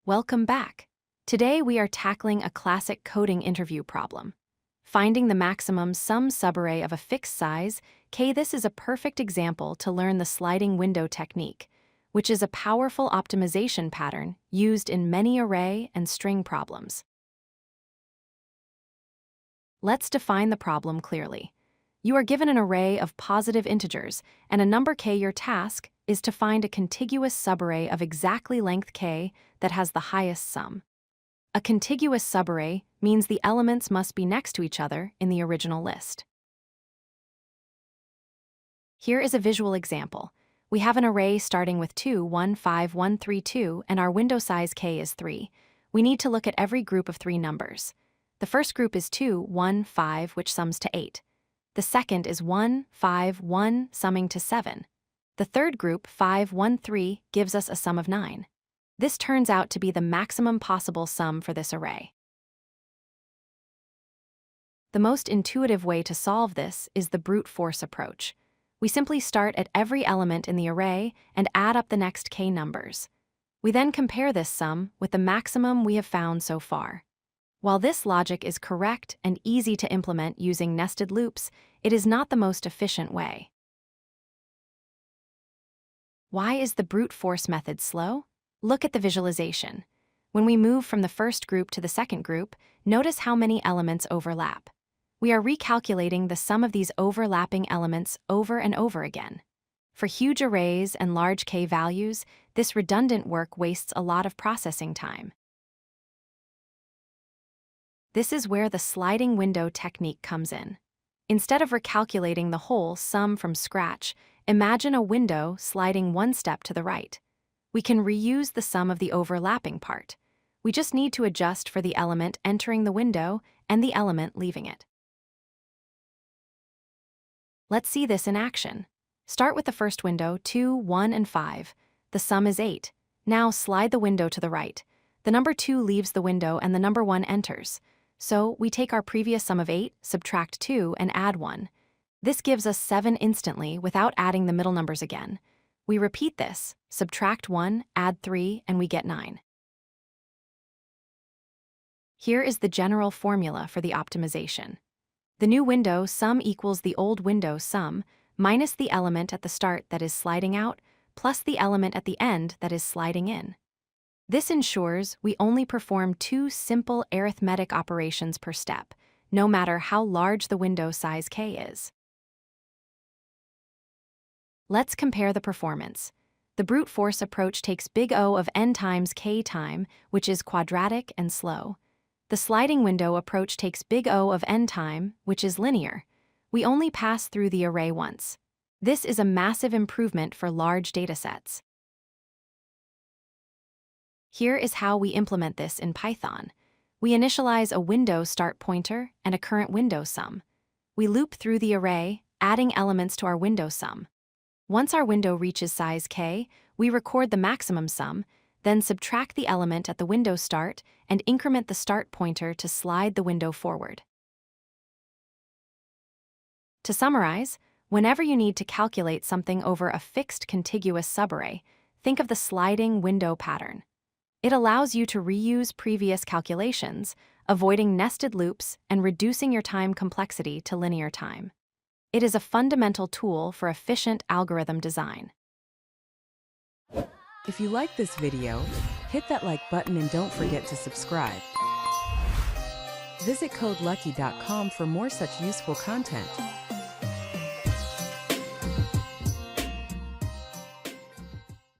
Welcome back. Today we are tackling a classic coding interview problem. Finding the maximum sum subarray of a fixed size, K. This is a perfect example to learn the sliding window technique, which is a powerful optimization pattern used in many array and string problems. Let's define the problem clearly. You are given an array of positive integers and a number k. Your task is to find a contiguous subarray of exactly length k that has the highest sum. A contiguous subarray means the elements must be next to each other in the original list. Here is a visual example. We have an array starting with 2, 1, 5, 1, 3, 2, and our window size k is 3. We need to look at every group of 3 numbers. The first group is 2, 1, 5, which sums to 8. The second is 1, 5, 1, summing to 7. The third group, 5, 1, 3, gives us a sum of 9. This turns out to be the maximum possible sum for this array. The most intuitive way to solve this is the brute force approach. We simply start at every element in the array and add up the next k numbers. We then compare this sum with the maximum we have found so far. While this logic is correct and easy to implement using nested loops, it is not the most efficient way. Why is the brute force method slow? Look at the visualization. When we move from the first group to the second group, notice how many elements overlap. We are recalculating the sum of these overlapping elements over and over again. For huge arrays and large k values, this redundant work wastes a lot of processing time. This is where the sliding window technique comes in. Instead of recalculating the whole sum from scratch, imagine a window sliding one step to the right. We can reuse the sum of the overlapping part. We just need to adjust for the element entering the window and the element leaving it. Let's see this in action. Start with the first window, 2, 1, and 5. The sum is 8. Now slide the window to the right. The number 2 leaves the window and the number 1 enters. So we take our previous sum of 8, subtract 2, and add 1. This gives us 7 instantly without adding the middle numbers again. We repeat this, subtract 1, add 3, and we get 9. Here is the general formula for the optimization. The new window sum equals the old window sum minus the element at the start that is sliding out plus the element at the end that is sliding in. This ensures we only perform 2 simple arithmetic operations per step, no matter how large the window size k is. Let's compare the performance. The brute force approach takes big O of n times k time, which is quadratic and slow. The sliding window approach takes big O of n time, which is linear. We only pass through the array once. This is a massive improvement for large datasets. Here is how we implement this in Python. We initialize a window start pointer and a current window sum. We loop through the array, adding elements to our window sum. Once our window reaches size k, we record the maximum sum, then subtract the element at the window start and increment the start pointer to slide the window forward. To summarize, whenever you need to calculate something over a fixed contiguous subarray, think of the sliding window pattern. It allows you to reuse previous calculations, avoiding nested loops and reducing your time complexity to linear time. It is a fundamental tool for efficient algorithm design. If you like this video, hit that like button and don't forget to subscribe. Visit codelucky.com for more such useful content.